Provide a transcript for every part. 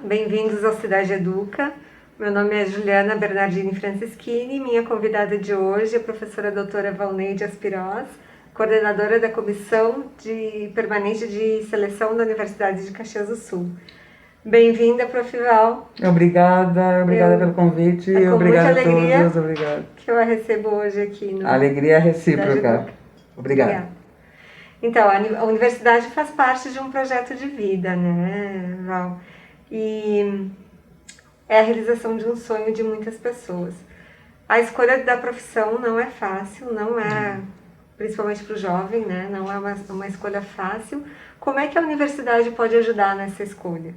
bem-vindos ao Cidade Educa. Meu nome é Juliana Bernardini Franceschini e minha convidada de hoje é a professora doutora Valneide Aspiroz, coordenadora da Comissão Permanente de Seleção da Universidade de Caxias do Sul. Bem-vinda, Prof. Val. Obrigada pelo convite. É com obrigada muita alegria a todos. Obrigado. Que eu a recebo hoje aqui no Alegria recíproca. Obrigado. Então, a universidade faz parte de um projeto de vida, né, Val? E é a realização de um sonho de muitas pessoas. A escolha da profissão não é fácil, não é, principalmente para o jovem, né? Não é uma escolha fácil. Como é que a universidade pode ajudar nessa escolha?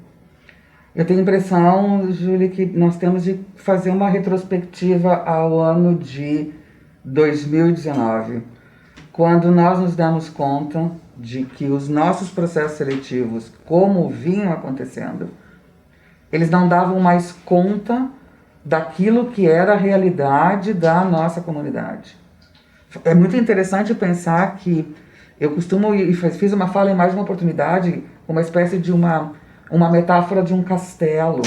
Eu tenho a impressão, Júlia, que nós temos de fazer uma retrospectiva ao ano de 2019, quando nós nos damos conta de que os nossos processos seletivos, como vinham acontecendo, eles não davam mais conta daquilo que era a realidade da nossa comunidade. É muito interessante pensar que eu costumo, e fiz uma fala em mais de uma oportunidade, uma espécie de uma metáfora de um castelo.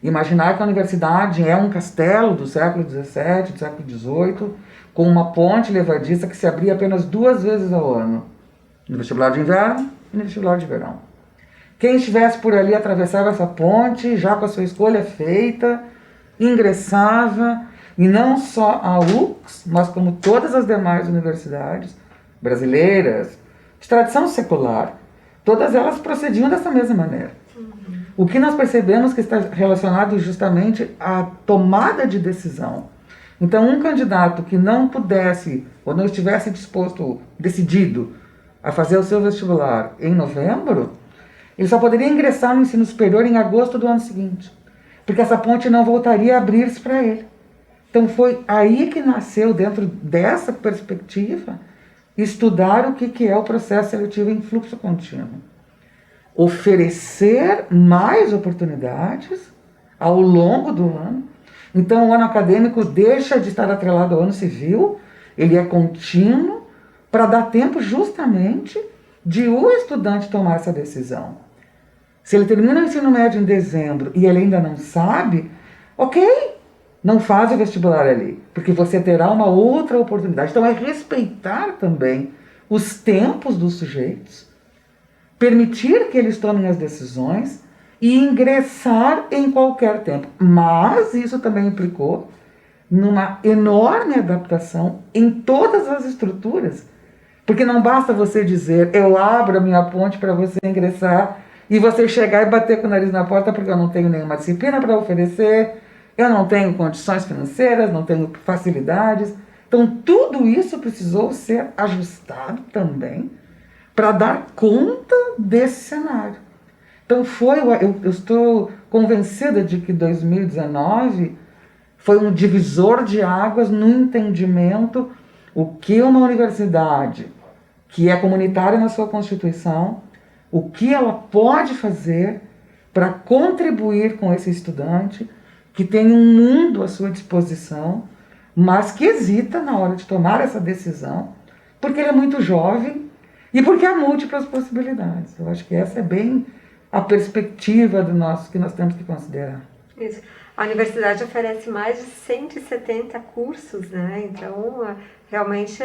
Imaginar que a universidade é um castelo do século XVII, do século XVIII, com uma ponte levadiça que se abria apenas 2 vezes ao ano, no vestibular de inverno e no vestibular de verão. Quem estivesse por ali atravessava essa ponte, já com a sua escolha feita, ingressava, e não só a UFRGS, mas como todas as demais universidades brasileiras, de tradição secular, todas elas procediam dessa mesma maneira. O que nós percebemos que está relacionado justamente à tomada de decisão. Então, um candidato que não pudesse, ou não estivesse decidido a fazer o seu vestibular em novembro, ele só poderia ingressar no ensino superior em agosto do ano seguinte, porque essa ponte não voltaria a abrir-se para ele. Então, foi aí que nasceu, dentro dessa perspectiva, estudar o que é o processo seletivo em fluxo contínuo. Oferecer mais oportunidades ao longo do ano. Então, o ano acadêmico deixa de estar atrelado ao ano civil, ele é contínuo, para dar tempo justamente de o estudante tomar essa decisão. Se ele termina o ensino médio em dezembro e ele ainda não sabe, ok, não faz o vestibular ali, porque você terá uma outra oportunidade. Então, é respeitar também os tempos dos sujeitos, permitir que eles tomem as decisões e ingressar em qualquer tempo. Mas isso também implicou numa enorme adaptação em todas as estruturas. Porque não basta você dizer, eu abro a minha ponte para você ingressar, e você chegar e bater com o nariz na porta porque eu não tenho nenhuma disciplina para oferecer, eu não tenho condições financeiras, não tenho facilidades. Então tudo isso precisou ser ajustado também para dar conta desse cenário. Então eu estou convencida de que 2019 foi um divisor de águas no entendimento o que uma universidade, que é comunitária na sua constituição, o que ela pode fazer para contribuir com esse estudante que tem um mundo à sua disposição, mas que hesita na hora de tomar essa decisão, porque ele é muito jovem e porque há múltiplas possibilidades. Eu acho que essa é bem a perspectiva que nós temos que considerar. Isso. A universidade oferece mais de 170 cursos, né? Então, realmente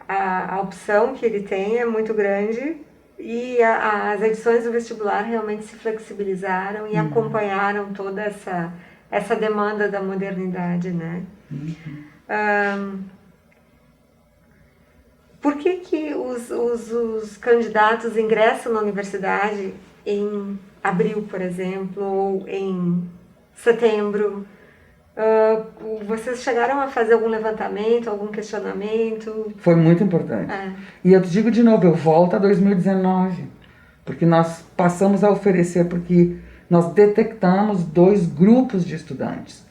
a opção que ele tem é muito grande e as edições do vestibular realmente se flexibilizaram e acompanharam toda essa demanda da modernidade, né? Por que os candidatos ingressam na universidade em abril, por exemplo, ou em setembro? Vocês chegaram a fazer algum levantamento, algum questionamento? Foi muito importante. E eu te digo de novo, eu volto a 2019, porque nós passamos a oferecer, porque nós detectamos 2 grupos de estudantes.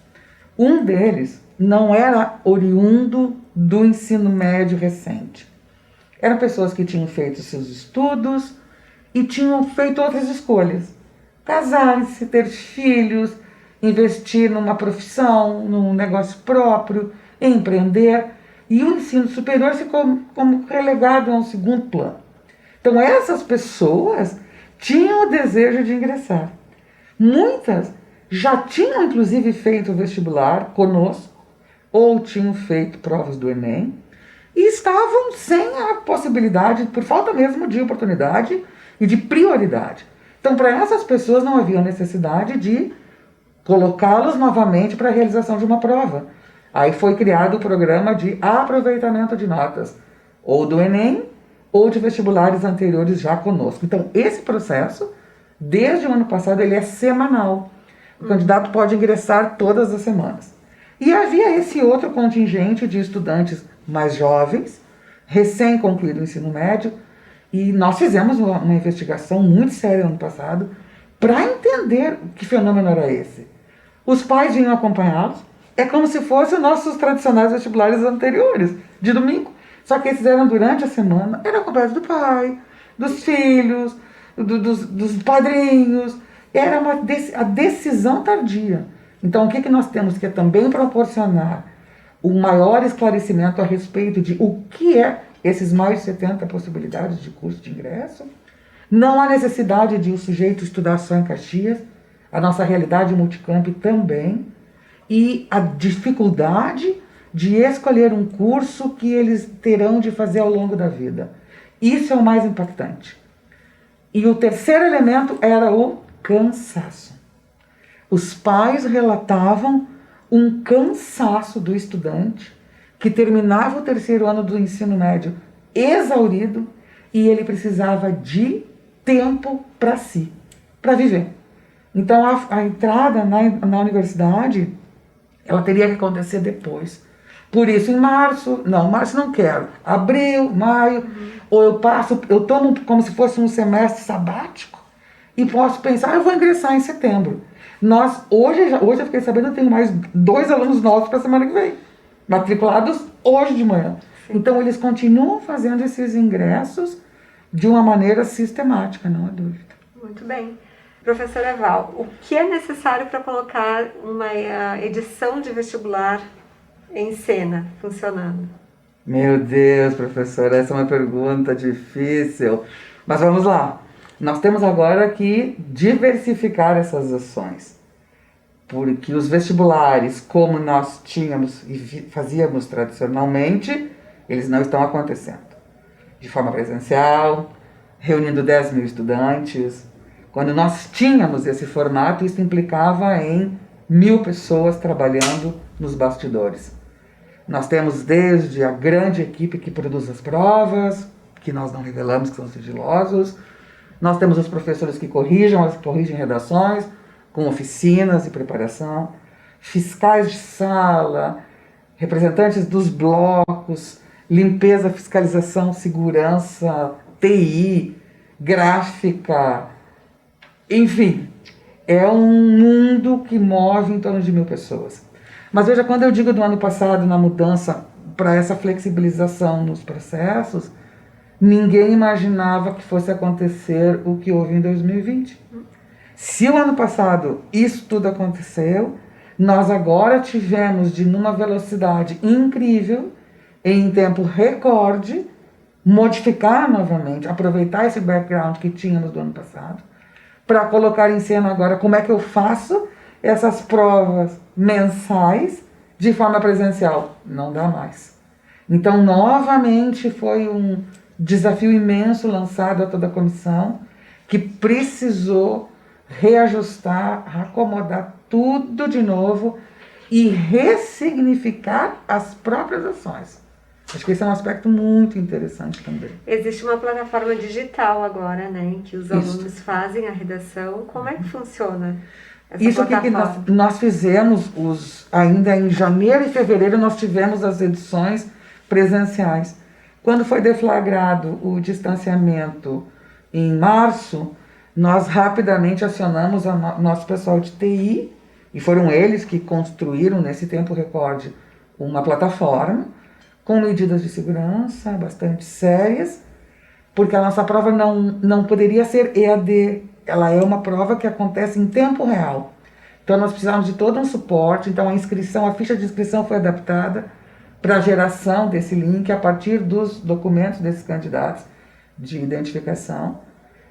Um deles não era oriundo do ensino médio recente. Eram pessoas que tinham feito seus estudos e tinham feito outras escolhas. Casar-se, ter filhos, investir numa profissão, num negócio próprio, empreender. E o ensino superior ficou como relegado a um segundo plano. Então essas pessoas tinham o desejo de ingressar. Muitas já tinham, inclusive, feito o vestibular conosco, ou tinham feito provas do Enem, e estavam sem a possibilidade, por falta mesmo de oportunidade e de prioridade. Então, para essas pessoas não havia necessidade de colocá-los novamente para a realização de uma prova. Aí foi criado o programa de aproveitamento de notas, ou do Enem, ou de vestibulares anteriores já conosco. Então, esse processo, desde o ano passado, ele é semanal. O candidato pode ingressar todas as semanas. E havia esse outro contingente de estudantes mais jovens, recém-concluído o ensino médio, e nós fizemos uma investigação muito séria no ano passado para entender que fenômeno era esse. Os pais vinham acompanhá-los, é como se fossem os nossos tradicionais vestibulares anteriores, de domingo. Só que esses eram durante a semana, eram acompanhados do pai, dos filhos, dos padrinhos. Era a decisão tardia. Então, o que nós temos que também proporcionar um maior esclarecimento a respeito de o que é esses mais de 70 possibilidades de curso de ingresso. Não há necessidade de o sujeito estudar só em Caxias, a nossa realidade multicamp também, e a dificuldade de escolher um curso que eles terão de fazer ao longo da vida. Isso é o mais impactante. E o terceiro elemento era o cansaço. Os pais relatavam um cansaço do estudante que terminava o terceiro ano do ensino médio exaurido e ele precisava de tempo para si, para viver. Então a entrada na universidade, ela teria que acontecer depois. Por isso, em março não quero. Abril, maio, ou eu tomo como se fosse um semestre sabático e posso pensar, eu vou ingressar em setembro. Hoje eu fiquei sabendo, eu tenho mais 2 alunos novos para a semana que vem, matriculados hoje de manhã. Sim. Então, eles continuam fazendo esses ingressos de uma maneira sistemática, não há dúvida. Muito bem. Professora Val, o que é necessário para colocar uma edição de vestibular em cena, funcionando? Meu Deus, professora, essa é uma pergunta difícil. Mas vamos lá. Nós temos agora que diversificar essas ações. Porque os vestibulares, como nós tínhamos e fazíamos tradicionalmente, eles não estão acontecendo. De forma presencial, reunindo 10 mil estudantes. Quando nós tínhamos esse formato, isso implicava em 1.000 pessoas trabalhando nos bastidores. Nós temos desde a grande equipe que produz as provas, que nós não revelamos, que são sigilosos. Nós temos os professores que corrigem redações, com oficinas e preparação, fiscais de sala, representantes dos blocos, limpeza, fiscalização, segurança, TI, gráfica, enfim, é um mundo que move em torno de 1.000 pessoas. Mas veja, quando eu digo do ano passado, na mudança para essa flexibilização nos processos, ninguém imaginava que fosse acontecer o que houve em 2020. Se o ano passado isso tudo aconteceu, nós agora tivemos de, numa velocidade incrível, em tempo recorde, modificar novamente, aproveitar esse background que tínhamos do ano passado, para colocar em cena agora como é que eu faço essas provas mensais de forma presencial. Não dá mais. Então, novamente, foi um desafio imenso lançado a toda a comissão, que precisou reajustar, acomodar tudo de novo e ressignificar as próprias ações. Acho que esse é um aspecto muito interessante também. Existe uma plataforma digital agora, né, em que os alunos fazem a redação. Como é que funciona essa Isso plataforma? que nós fizemos, ainda em janeiro e fevereiro, nós tivemos as edições presenciais. Quando foi deflagrado o distanciamento em março, nós rapidamente acionamos nosso pessoal de TI, e foram eles que construíram, nesse tempo recorde, uma plataforma com medidas de segurança bastante sérias, porque a nossa prova não poderia ser EAD, ela é uma prova que acontece em tempo real. Então nós precisamos de todo um suporte, então a ficha de inscrição foi adaptada para a geração desse link a partir dos documentos desses candidatos de identificação.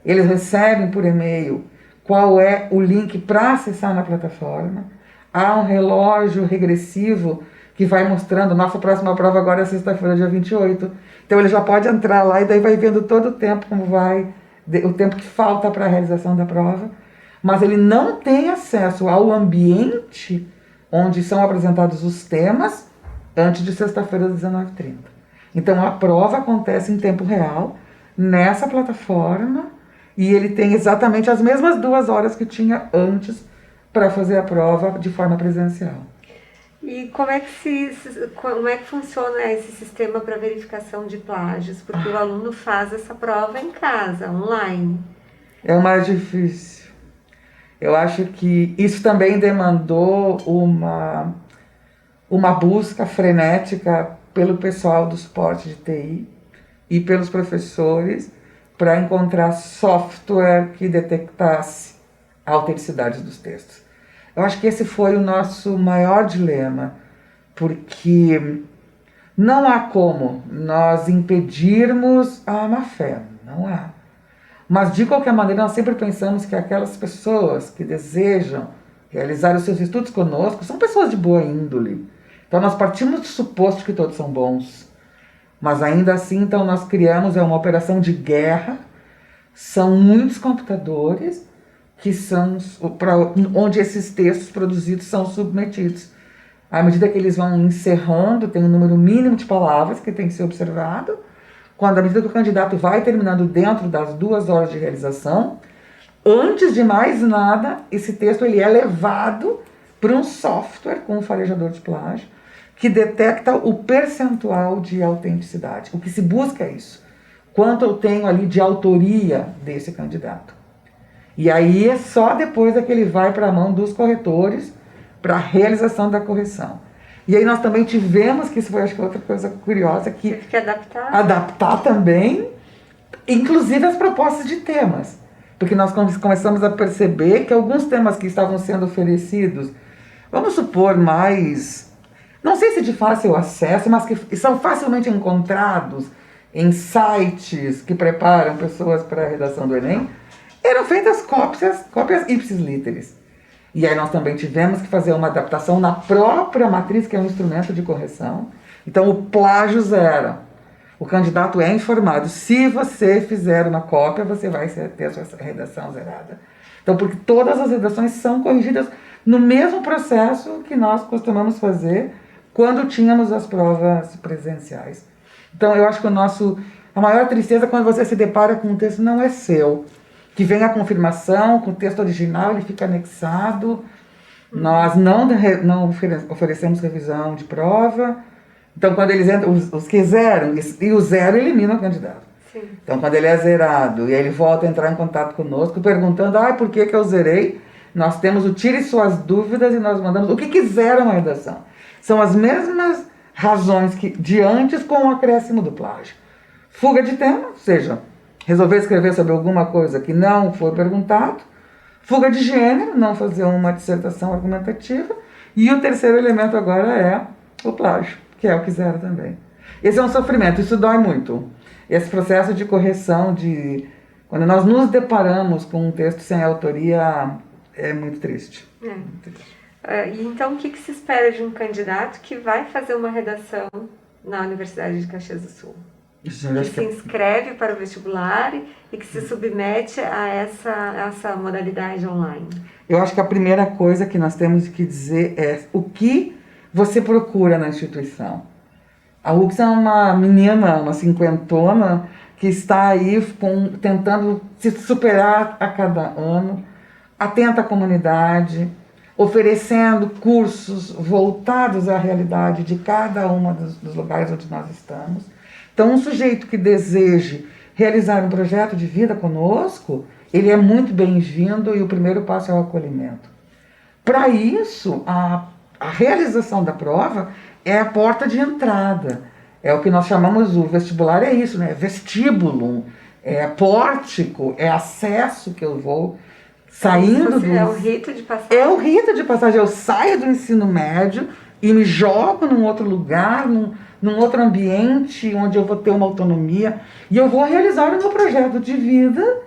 Eles recebem por e-mail qual é o link para acessar na plataforma. Há um relógio regressivo que vai mostrando, nossa próxima prova agora é sexta-feira, dia 28. Então ele já pode entrar lá e daí vai vendo todo o tempo como vai, o tempo que falta para a realização da prova. Mas ele não tem acesso ao ambiente onde são apresentados os temas antes de sexta-feira, às 19h30. Então a prova acontece em tempo real, nessa plataforma, e ele tem exatamente as mesmas 2 horas que tinha antes para fazer a prova de forma presencial. E como é que funciona esse sistema para verificação de plágios? Porque o aluno faz essa prova em casa, online. É o mais difícil. Eu acho que isso também demandou uma busca frenética pelo pessoal do suporte de TI e pelos professores para encontrar software que detectasse a autenticidade dos textos. Eu acho que esse foi o nosso maior dilema, porque não há como nós impedirmos a má-fé, não há. Mas, de qualquer maneira, nós sempre pensamos que aquelas pessoas que desejam realizar os seus estudos conosco são pessoas de boa índole. Então, nós partimos do suposto que todos são bons. Mas, ainda assim, então, nós criamos uma operação de guerra. São muitos computadores que são para onde esses textos produzidos são submetidos. À medida que eles vão encerrando, tem um número mínimo de palavras que tem que ser observado. Quando, à medida que o candidato vai terminando dentro das 2 horas de realização, antes de mais nada, esse texto ele é levado para um software com um farejador de plágio que detecta o percentual de autenticidade. O que se busca é isso. Quanto eu tenho ali de autoria desse candidato. E aí é só depois é que ele vai para a mão dos corretores para a realização da correção. E aí nós também tivemos, que isso foi acho que outra coisa curiosa, que teve que adaptar. Adaptar também, inclusive as propostas de temas. Porque nós começamos a perceber que alguns temas que estavam sendo oferecidos, vamos supor mais, não sei se de fácil acesso, mas que são facilmente encontrados em sites que preparam pessoas para a redação do Enem, eram feitas cópias ipsis literis. E aí nós também tivemos que fazer uma adaptação na própria matriz, que é um instrumento de correção. Então o plágio zero. O candidato é informado. Se você fizer uma cópia, você vai ter a sua redação zerada. Então, porque todas as redações são corrigidas no mesmo processo que nós costumamos fazer quando tínhamos as provas presenciais. Então, eu acho que a maior tristeza é quando você se depara com um texto não é seu, que vem a confirmação, com o texto original, ele fica anexado. Nós não oferecemos revisão de prova. Então, quando eles entram, os que zeram, e o zero elimina o candidato. Sim. Então, quando ele é zerado e ele volta a entrar em contato conosco, perguntando, por que eu zerei? Nós temos o tire suas dúvidas e nós mandamos o que quiser uma redação. São as mesmas razões que de antes com o acréscimo do plágio. Fuga de tema, ou seja, resolver escrever sobre alguma coisa que não foi perguntado. Fuga de gênero, não fazer uma dissertação argumentativa. E o terceiro elemento agora é o plágio, que é o que zera também. Esse é um sofrimento, isso dói muito. Esse processo de correção, quando nós nos deparamos com um texto sem autoria, é muito triste. Muito triste. E então, o que se espera de um candidato que vai fazer uma redação na Universidade de Caxias do Sul? Que se inscreve para o vestibular e que se submete a essa modalidade online? Eu acho que a primeira coisa que nós temos que dizer é o que você procura na instituição. A UFSC é uma menina, uma cinquentona, que está aí tentando se superar a cada ano, atenta à comunidade, oferecendo cursos voltados à realidade de cada um dos lugares onde nós estamos. Então, um sujeito que deseje realizar um projeto de vida conosco, ele é muito bem-vindo e o primeiro passo é o acolhimento. Para isso, a realização da prova é a porta de entrada. É o que nós chamamos, o vestibular é isso, né? É vestíbulo, é pórtico, é acesso que eu vou saindo É o rito de passagem. É o rito de passagem. Eu saio do ensino médio e me jogo num outro lugar, num outro ambiente onde eu vou ter uma autonomia e eu vou realizar o meu projeto de vida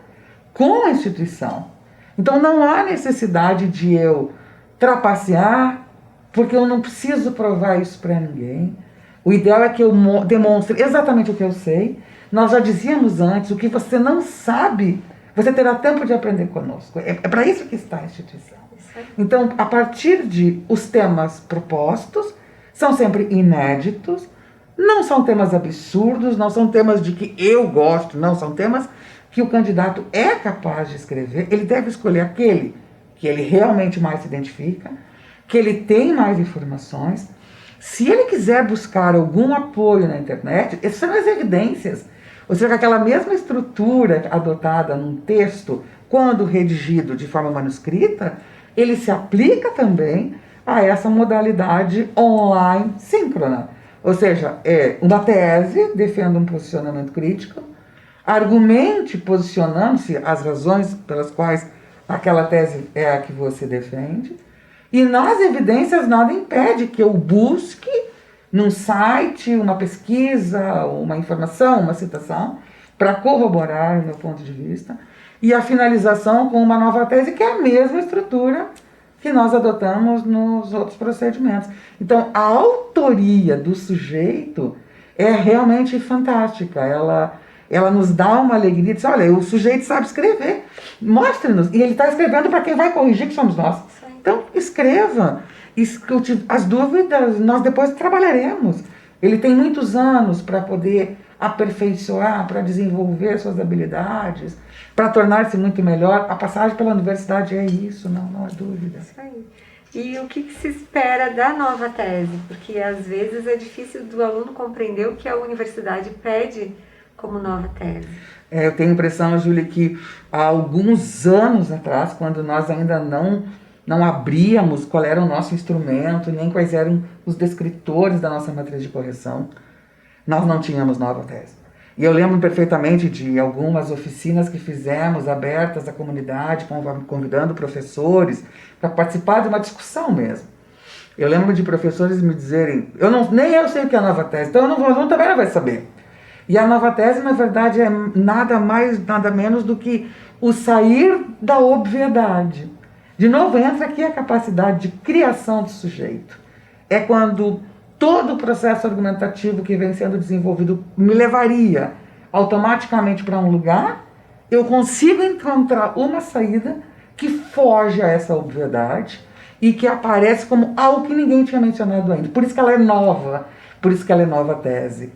com a instituição. Então não há necessidade de eu trapacear, porque eu não preciso provar isso para ninguém. O ideal é que eu demonstre exatamente o que eu sei. Nós já dizíamos antes, o que você não sabe, você terá tempo de aprender conosco. É para isso que está a instituição. Então, a partir de os temas propostos, são sempre inéditos, não são temas absurdos, não são temas de que eu gosto, não, são temas que o candidato é capaz de escrever. Ele deve escolher aquele que ele realmente mais se identifica, que ele tem mais informações. Se ele quiser buscar algum apoio na internet, essas são as evidências. Ou seja, aquela mesma estrutura adotada num texto, quando redigido de forma manuscrita, ele se aplica também a essa modalidade online síncrona. Ou seja, uma tese defende um posicionamento crítico, argumente posicionando-se as razões pelas quais aquela tese é a que você defende, e nas evidências nada impede que eu busque num site uma pesquisa, uma informação, uma citação, para corroborar o meu ponto de vista, e a finalização com uma nova tese, que é a mesma estrutura que nós adotamos nos outros procedimentos. Então, a autoria do sujeito é realmente fantástica. Ela nos dá uma alegria, diz, olha, o sujeito sabe escrever, mostre-nos. E ele está escrevendo para quem vai corrigir, que somos nós. Então, escreva, escute as dúvidas, nós depois trabalharemos. Ele tem muitos anos para poder aperfeiçoar, para desenvolver suas habilidades, para tornar-se muito melhor. A passagem pela universidade é isso, não há dúvida. Isso aí. E o que se espera da nova tese? Porque às vezes é difícil do aluno compreender o que a universidade pede como nova tese. Eu tenho a impressão, Júlia, que há alguns anos atrás, quando nós ainda não abríamos qual era o nosso instrumento, nem quais eram os descritores da nossa matriz de correção, nós não tínhamos nova tese. E eu lembro perfeitamente de algumas oficinas que fizemos, abertas à comunidade, convidando professores para participar de uma discussão mesmo. Eu lembro de professores me dizerem, nem eu sei o que é a nova tese, então o aluno também não vai saber. E a nova tese, na verdade, é nada mais, nada menos do que o sair da obviedade. De novo, entra aqui a capacidade de criação do sujeito. É quando todo o processo argumentativo que vem sendo desenvolvido me levaria automaticamente para um lugar, eu consigo encontrar uma saída que foge a essa obviedade e que aparece como algo que ninguém tinha mencionado ainda. Por isso que ela é nova, por isso que ela é nova tese.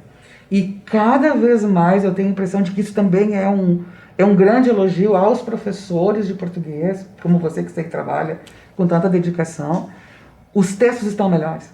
E cada vez mais eu tenho a impressão de que isso também é um grande elogio aos professores de português, como você que sei que trabalha com tanta dedicação. Os textos estão melhores.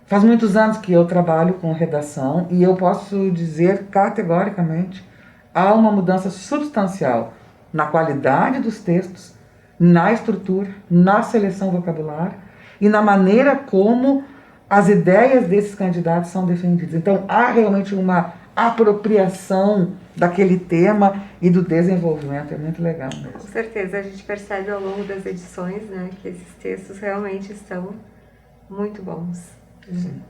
Faz muitos anos que eu trabalho com redação e eu posso dizer categoricamente, há uma mudança substancial na qualidade dos textos, na estrutura, na seleção vocabular e na maneira como as ideias desses candidatos são defendidas. Então, há realmente uma apropriação daquele tema e do desenvolvimento. É muito legal mesmo. Com certeza, a gente percebe ao longo das edições, né, que esses textos realmente estão muito bons. Sim.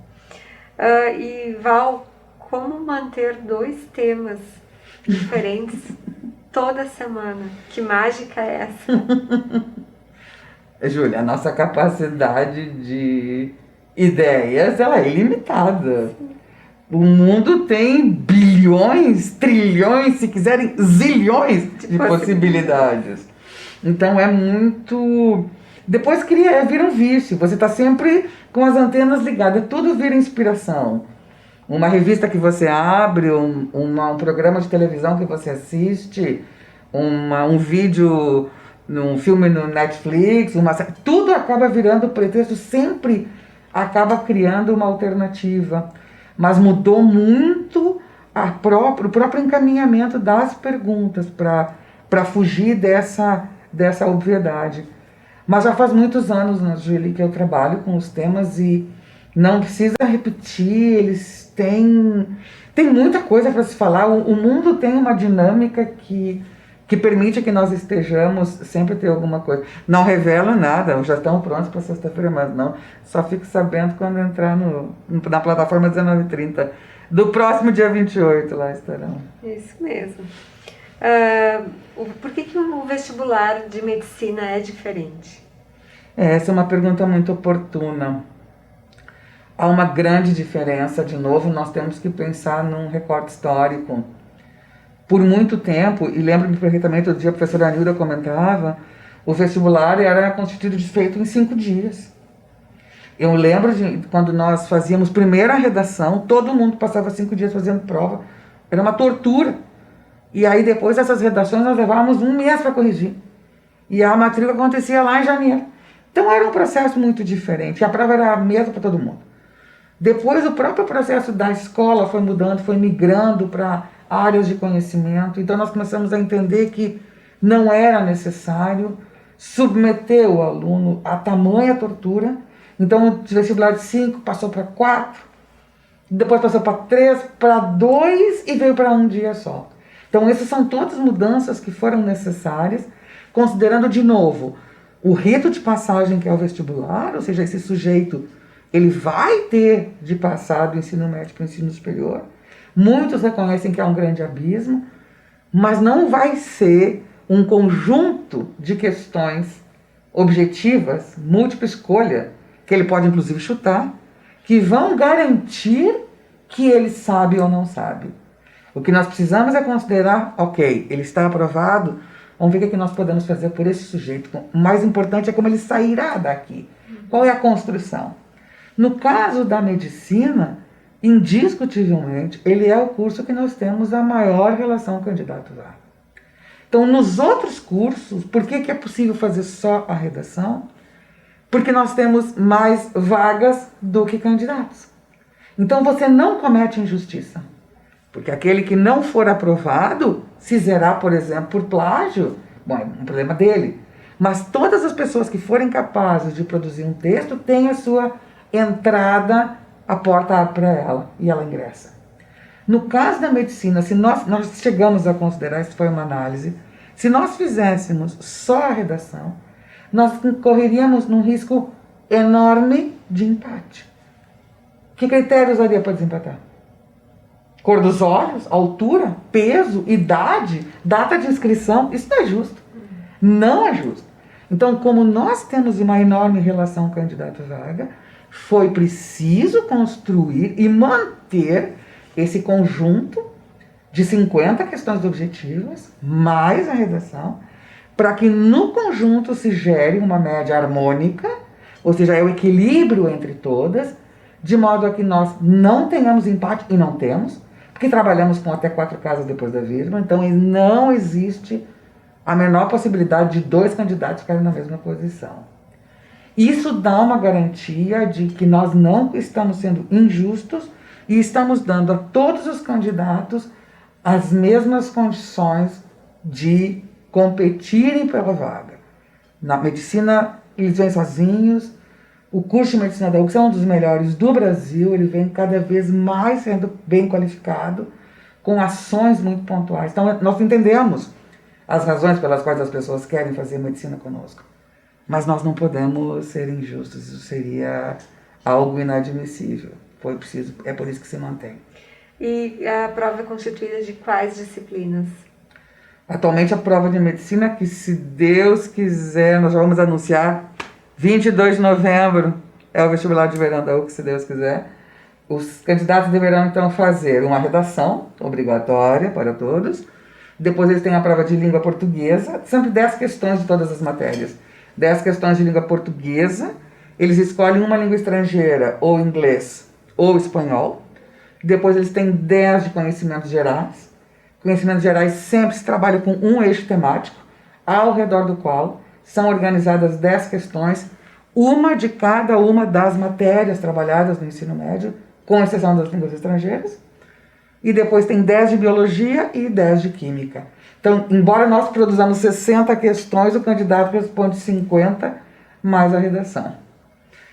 E Val, como manter 2 temas diferentes toda semana? Que mágica é essa? Júlia, a nossa capacidade de ideias, ela é ilimitada. O mundo tem bilhões, trilhões, se quiserem, zilhões de possibilidades. Então é muito... Depois vira um vício, você está sempre com as antenas ligadas, tudo vira inspiração. Uma revista que você abre, um programa de televisão que você assiste, um vídeo, um filme no Netflix, tudo acaba virando pretexto, sempre acaba criando uma alternativa. Mas mudou muito o próprio encaminhamento das perguntas para fugir dessa obviedade. Mas já faz muitos anos, Julie, que eu trabalho com os temas e não precisa repetir, eles têm muita coisa para se falar. O mundo tem uma dinâmica que permite que nós estejamos sempre ter alguma coisa. Não revela nada, já estão prontos para sexta-feira, mas não. Só fico sabendo quando entrar na plataforma 19h30. Do próximo dia 28 lá estarão. Isso mesmo. Por que o vestibular de medicina é diferente? Essa é uma pergunta muito oportuna. Há uma grande diferença, de novo, nós temos que pensar num recorte histórico. Por muito tempo, e lembro-me perfeitamente, outro dia a professora Anilda comentava, o vestibular era constituído de feito em 5 dias. Eu lembro de quando nós fazíamos primeira redação, todo mundo passava 5 dias fazendo prova. Era uma tortura. E aí depois dessas redações nós levávamos 1 mês para corrigir. E a matrícula acontecia lá em janeiro. Então era um processo muito diferente. A prova era a mesma para todo mundo. Depois o próprio processo da escola foi mudando, foi migrando para áreas de conhecimento. Então nós começamos a entender que não era necessário submeter o aluno a tamanha tortura. Então o vestibular de 5 passou para 4, depois passou para 3, para 2 e veio para 1 dia só. Então essas são todas mudanças que foram necessárias, considerando de novo o rito de passagem que é o vestibular, ou seja, esse sujeito ele vai ter de passar do ensino médio para o ensino superior. Muitos reconhecem que é um grande abismo, mas não vai ser um conjunto de questões objetivas, múltipla escolha, que ele pode inclusive chutar, que vão garantir que ele sabe ou não sabe. O que nós precisamos é considerar, ok, ele está aprovado, vamos ver o que nós podemos fazer por esse sujeito. O mais importante é como ele sairá daqui. Qual é a construção? No caso da medicina, indiscutivelmente, ele é o curso que nós temos a maior relação candidato-vaga. Então, nos outros cursos, por que é possível fazer só a redação? Porque nós temos mais vagas do que candidatos. Então, você não comete injustiça. Porque aquele que não for aprovado, se zerar, por exemplo, por plágio, bom, é um problema dele. Mas todas as pessoas que forem capazes de produzir um texto têm a sua entrada, a porta abre para ela e ela ingressa. No caso da medicina, se nós chegamos a considerar, isso foi uma análise, se nós fizéssemos só a redação, nós correríamos num risco enorme de empate. Que critério usaria para desempatar? Cor dos olhos, altura, peso, idade, data de inscrição, isso não é justo. Não é justo. Então, como nós temos uma enorme relação candidato-vaga, foi preciso construir e manter esse conjunto de 50 questões objetivas, mais a redação, para que no conjunto se gere uma média harmônica, ou seja, é o equilíbrio entre todas, de modo a que nós não tenhamos empate, e não temos, porque trabalhamos com até 4 casas depois da vírgula, então não existe a menor possibilidade de 2 candidatos ficarem na mesma posição. Isso dá uma garantia de que nós não estamos sendo injustos e estamos dando a todos os candidatos as mesmas condições de competirem pela vaga. Na medicina, eles vêm sozinhos. O curso de medicina da UFSC é um dos melhores do Brasil, ele vem cada vez mais sendo bem qualificado, com ações muito pontuais. Então, nós entendemos as razões pelas quais as pessoas querem fazer medicina conosco. Mas nós não podemos ser injustos, isso seria algo inadmissível. É por isso que se mantém. E a prova é constituída de quais disciplinas? Atualmente a prova de medicina, que se Deus quiser, nós já vamos anunciar, 22 de novembro é o vestibular de verão da UFSC, se Deus quiser. Os candidatos deverão então fazer uma redação obrigatória para todos. Depois eles têm a prova de língua portuguesa, sempre 10 questões de todas as matérias. 10 questões de língua portuguesa, eles escolhem uma língua estrangeira, ou inglês, ou espanhol. Depois eles têm 10 de conhecimentos gerais. Conhecimentos gerais sempre se trabalha com um eixo temático, ao redor do qual são organizadas 10 questões, uma de cada uma das matérias trabalhadas no ensino médio, com exceção das línguas estrangeiras. E depois tem 10 de biologia e 10 de química. Então, embora nós produzamos 60 questões, o candidato responde 50 mais a redação.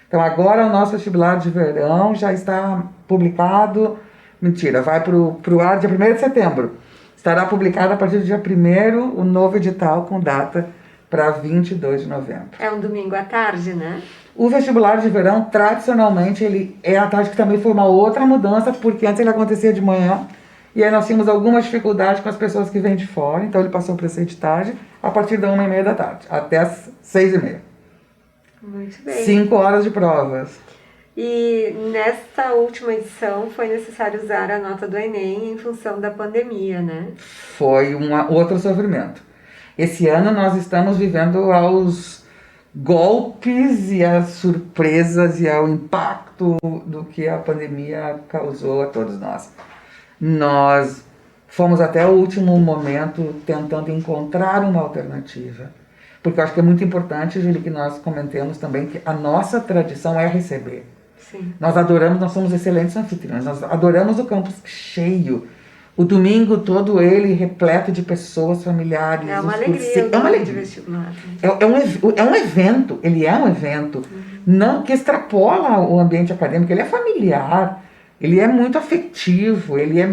Então, agora o nosso vestibular de verão já está publicado. Mentira, vai para o ar dia 1º de setembro. Estará publicado a partir do dia 1º o novo edital com data para 22 de novembro. É um domingo à tarde, né? O vestibular de verão, tradicionalmente, ele é à tarde, que também foi uma outra mudança, porque antes ele acontecia de manhã E aí nós tínhamos alguma dificuldade com as pessoas que vêm de fora, então ele passou para essa editagem a partir da 1h30 da tarde, até as 6h30. Muito bem. 5 horas de provas. E nesta última edição foi necessário usar a nota do Enem em função da pandemia, né? Foi outro sofrimento. Esse ano nós estamos vivendo aos golpes e às surpresas e ao impacto do que a pandemia causou a todos nós. Nós fomos até o último momento tentando encontrar uma alternativa. Porque eu acho que é muito importante, Júlia, que nós comentemos também que a nossa tradição é receber. Sim. Nós adoramos, nós somos excelentes anfitriões, nós adoramos o campus cheio. O domingo todo ele repleto de pessoas, familiares. É uma alegria. É uma alegria. É um evento, ele é um evento não que extrapola o ambiente acadêmico, ele é familiar, ele é muito afetivo, ele é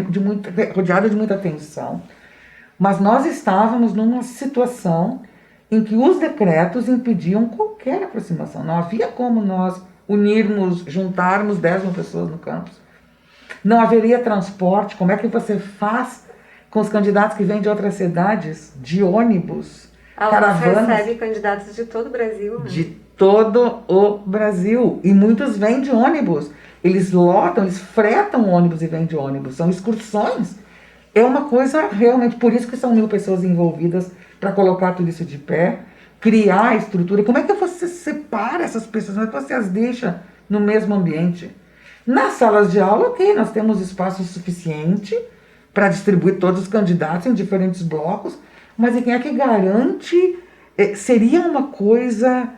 rodeado de muita atenção. Mas nós estávamos numa situação em que os decretos impediam qualquer aproximação. Não havia como nós unirmos, juntarmos 10 mil pessoas no campus. Não haveria transporte. Como é que você faz com os candidatos que vêm de outras cidades, de ônibus, caravanas? Você recebe candidatos de todo o Brasil, né? De todo o Brasil. E muitos vêm de ônibus. Eles lotam, eles fretam ônibus e vêm de ônibus. São excursões. É uma coisa realmente... Por isso que são 1.000 pessoas envolvidas para colocar tudo isso de pé, criar a estrutura. Como é que você separa essas pessoas? Como é que você as deixa no mesmo ambiente? Nas salas de aula, ok, nós temos espaço suficiente para distribuir todos os candidatos em diferentes blocos, mas quem é que garante? Seria uma coisa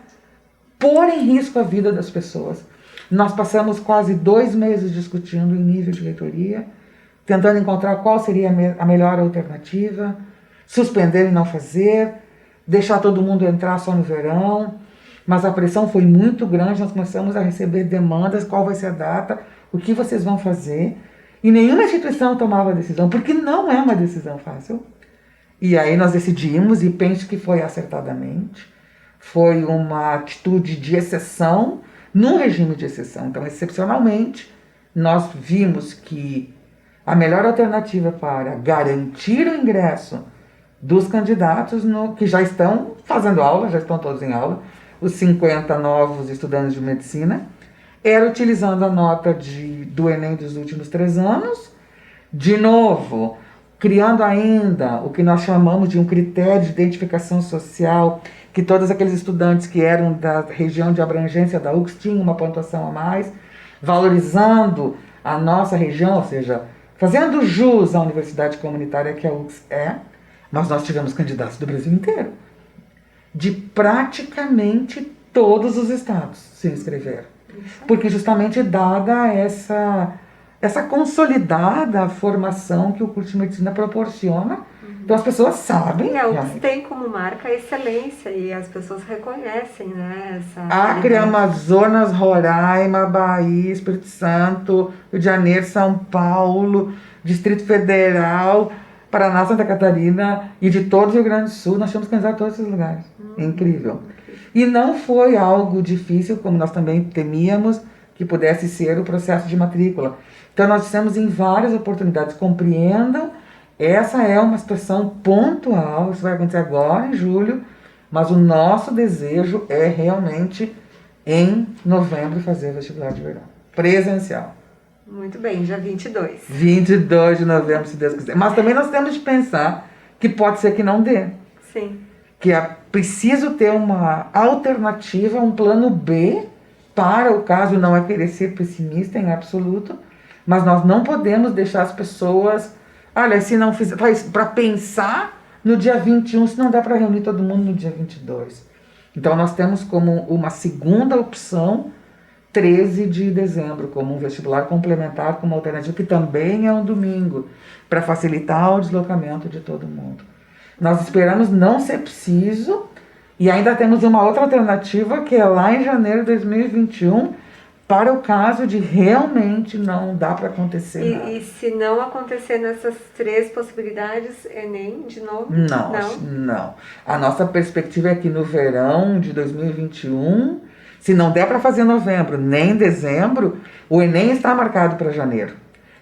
pôr em risco a vida das pessoas. Nós passamos quase 2 meses discutindo em nível de reitoria, tentando encontrar qual seria a melhor alternativa, suspender e não fazer, deixar todo mundo entrar só no verão. Mas a pressão foi muito grande, nós começamos a receber demandas, qual vai ser a data, o que vocês vão fazer. E nenhuma instituição tomava decisão, porque não é uma decisão fácil. E aí nós decidimos, e penso que foi acertadamente, foi uma atitude de exceção, num regime de exceção. Então, excepcionalmente, nós vimos que a melhor alternativa para garantir o ingresso dos candidatos que já estão fazendo aula, já estão todos em aula, os 50 novos estudantes de medicina, era utilizando a nota do Enem dos últimos 3 anos, de novo, criando ainda o que nós chamamos de um critério de identificação social, que todos aqueles estudantes que eram da região de abrangência da UX tinham uma pontuação a mais, valorizando a nossa região, ou seja, fazendo jus à universidade comunitária que a UX é, mas nós tivemos candidatos do Brasil inteiro, de praticamente todos os estados se inscreveram. Porque justamente dada essa consolidada formação que o curso de medicina proporciona, então as pessoas sabem. O que tem como marca a excelência e as pessoas reconhecem, né? Acre, Amazonas, Roraima, Bahia, Espírito Santo, Rio de Janeiro, São Paulo, Distrito Federal, Paraná, Santa Catarina e de todo o Rio Grande do Sul, nós tínhamos candidato a todos esses lugares. Incrível. E não foi algo difícil, como nós também temíamos que pudesse ser o processo de matrícula. Então nós dissemos em várias oportunidades, compreendam, essa é uma situação pontual, isso vai acontecer agora em julho, mas o nosso desejo é realmente em novembro fazer o vestibular de verão, presencial. Muito bem, dia 22. 22 de novembro, se Deus quiser. Mas também nós temos de pensar que pode ser que não dê. Sim. Que é preciso ter uma alternativa, um plano B, para o caso, não é querer ser pessimista em absoluto, mas nós não podemos deixar as pessoas, olha, se não fizer, para pensar no dia 21, se não dá para reunir todo mundo no dia 22. Então nós temos como uma segunda opção 13 de dezembro, como um vestibular complementar, como alternativa, que também é um domingo, para facilitar o deslocamento de todo mundo. Nós esperamos não ser preciso, e ainda temos uma outra alternativa, que é lá em janeiro de 2021, para o caso de realmente não dá para acontecer nada. E se não acontecer nessas 3 possibilidades, Enem de novo? Não. A nossa perspectiva é que no verão de 2021, se não der para fazer em novembro nem em dezembro, o Enem está marcado para janeiro.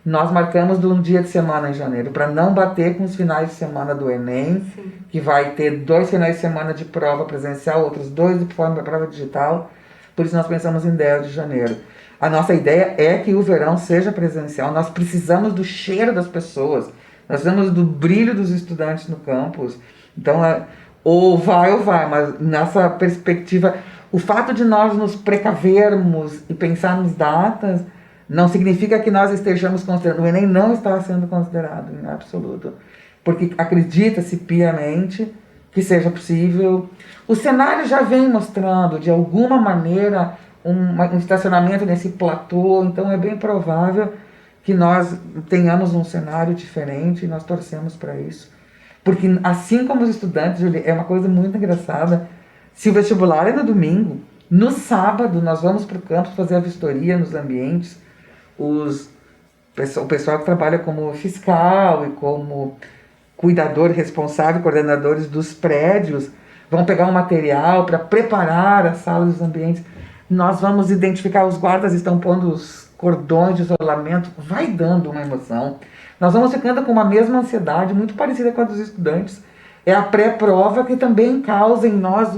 Nós marcamos de um dia de semana em janeiro, para não bater com os finais de semana do Enem, Sim. que vai ter 2 finais de semana de prova presencial, outros 2 de prova digital. Por isso nós pensamos em 10 de janeiro. A nossa ideia é que o verão seja presencial. Nós precisamos do cheiro das pessoas. Nós precisamos do brilho dos estudantes no campus. Então, ou vai, mas nessa perspectiva, o fato de nós nos precavermos e pensarmos datas não significa que nós estejamos considerando. O Enem não está sendo considerado em absoluto, porque acredita-se piamente que seja possível. O cenário já vem mostrando, de alguma maneira, um estacionamento nesse platô, então é bem provável que nós tenhamos um cenário diferente e nós torcemos para isso. Porque assim como os estudantes, Julie, é uma coisa muito engraçada, se o vestibular é no domingo, no sábado nós vamos para o campus fazer a vistoria nos ambientes, o pessoal que trabalha como fiscal e como cuidador responsável, coordenadores dos prédios, vão pegar um material para preparar as salas e os ambientes. Nós vamos identificar, os guardas estão pondo os cordões de isolamento, vai dando uma emoção. Nós vamos ficando com uma mesma ansiedade, muito parecida com a dos estudantes. É a pré-prova que também causa em nós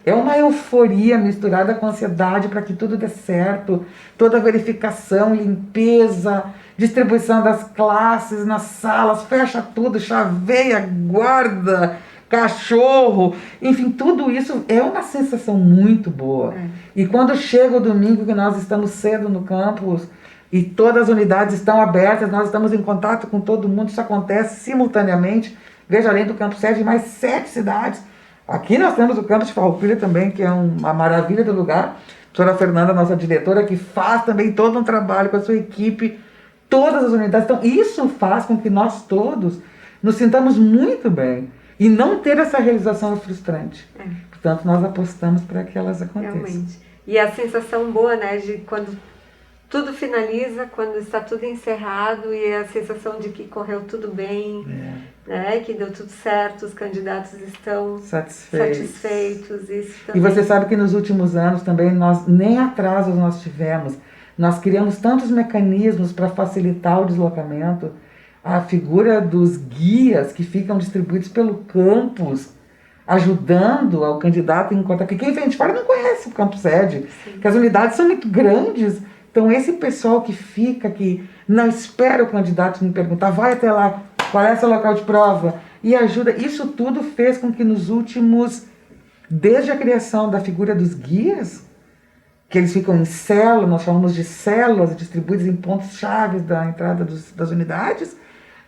é uma euforia misturada com ansiedade para que tudo dê certo, toda a verificação, limpeza, distribuição das classes nas salas, fecha tudo, chaveia, guarda, cachorro, enfim, tudo isso é uma sensação muito boa. E quando chega o domingo que nós estamos cedo no campus e todas as unidades estão abertas, nós estamos em contato com todo mundo, isso acontece simultaneamente. Veja, além do campus sede, mais 7 cidades. Aqui nós temos o campus de Farroupilha também, que é uma maravilha do lugar. A professora Fernanda, nossa diretora, que faz também todo um trabalho com a sua equipe, todas as unidades. Então, isso faz com que nós todos nos sintamos muito bem. E não ter essa realização é frustrante. Portanto, nós apostamos para que elas aconteçam. Realmente. E a sensação boa, né, de quando tudo finaliza, quando está tudo encerrado e a sensação de que correu tudo bem, né, que deu tudo certo, os candidatos estão satisfeitos. Isso também. E você sabe que nos últimos anos também nem atrasos nós tivemos. Nós criamos tantos mecanismos para facilitar o deslocamento. A figura dos guias que ficam distribuídos pelo campus, ajudando ao candidato a encontrar. Porque quem vem de fora não conhece o campus sede, porque as unidades são muito grandes. Então esse pessoal que fica, que não espera o candidato me perguntar, vai até lá, qual é o seu local de prova, e ajuda. Isso tudo fez com que nos últimos, desde a criação da figura dos guias, que eles ficam em células, nós chamamos de células distribuídas em pontos chaves da entrada das unidades,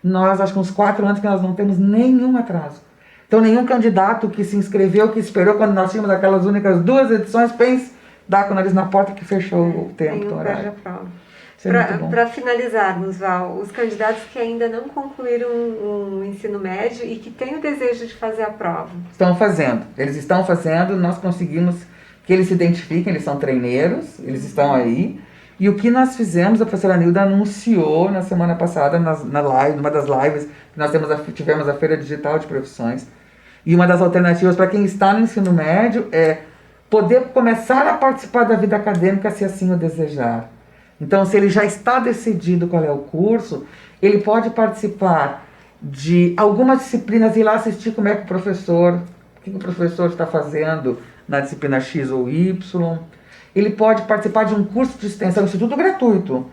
nós acho que uns 4 anos que nós não temos nenhum atraso. Então nenhum candidato que se inscreveu, que esperou quando nós tínhamos aquelas únicas 2 edições, pense, dá com o nariz na porta que fechou o tempo do horário. Para finalizarmos, Val, os candidatos que ainda não concluíram o ensino médio e que têm o desejo de fazer a prova. Eles estão fazendo, nós conseguimos que eles se identifiquem, eles são treineiros, eles estão aí. E o que nós fizemos, a professora Nilda anunciou na semana passada, na live, numa das lives, que nós tivemos a Feira Digital de Profissões. E uma das alternativas para quem está no ensino médio é poder começar a participar da vida acadêmica se assim o desejar. Então, se ele já está decidido qual é o curso, ele pode participar de algumas disciplinas e ir lá assistir como é que o professor está fazendo na disciplina X ou Y. Ele pode participar de um curso de extensão, isso tudo gratuito.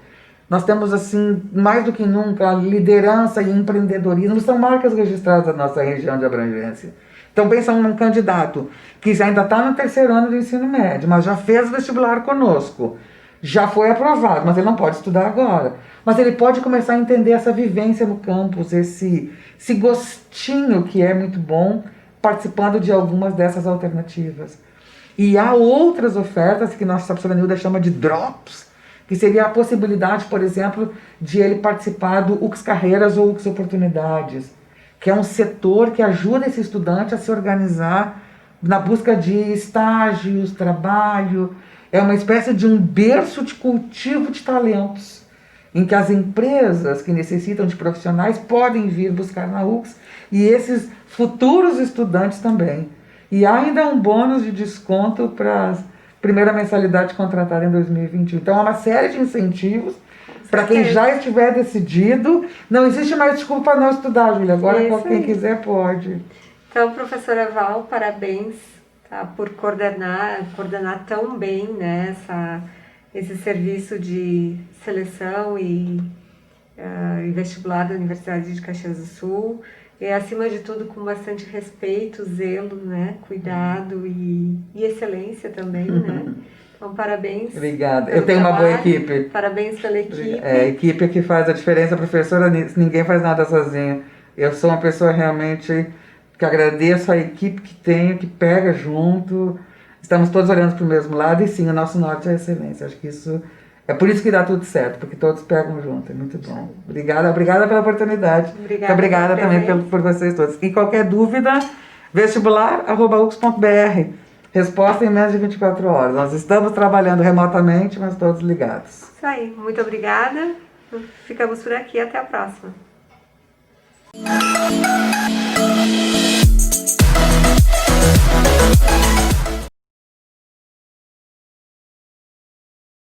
Nós temos, assim, mais do que nunca, liderança e empreendedorismo, são marcas registradas da nossa região de abrangência. Então, pensa num candidato que ainda está no 3º ano do ensino médio, mas já fez vestibular conosco, já foi aprovado, mas ele não pode estudar agora. Mas ele pode começar a entender essa vivência no campus, esse gostinho que é muito bom, participando de algumas dessas alternativas. E há outras ofertas que nossa professora Nilda chama de drops, que seria a possibilidade, por exemplo, de ele participar do UX Carreiras ou UX Oportunidades, que é um setor que ajuda esse estudante a se organizar na busca de estágios, trabalho. É uma espécie de um berço de cultivo de talentos, em que as empresas que necessitam de profissionais podem vir buscar na UX, e esses futuros estudantes também. E há ainda um bônus de desconto para a primeira mensalidade contratada em 2021. Então, há uma série de incentivos Para quem certeza. já estiver decidido, não existe mais desculpa para não estudar, Júlia. Agora Isso quem aí. quiser pode. Então, professora Val, parabéns, tá, por coordenar tão bem, né, esse serviço de seleção e vestibular da Universidade de Caxias do Sul. E, acima de tudo, com bastante respeito, zelo, né, cuidado e excelência também, né? Então, parabéns. Obrigada. pelo Eu tenho uma boa trabalho, equipe. Parabéns pela equipe. É a equipe que faz a diferença, professora. Ninguém faz nada sozinho. Eu sou uma pessoa realmente que agradeço a equipe que tenho, que pega junto. Estamos todos olhando para o mesmo lado e sim, o nosso norte é a excelência. Acho que isso é por isso que dá tudo certo, porque todos pegam junto. É muito bom. Obrigada pela oportunidade. Obrigada Muito obrigada pela também presença. por vocês todos. E qualquer dúvida, vestibular@ux.br. Resposta em menos de 24 horas. Nós estamos trabalhando remotamente, mas todos ligados. Isso aí. Muito obrigada. Ficamos por aqui. Até a próxima.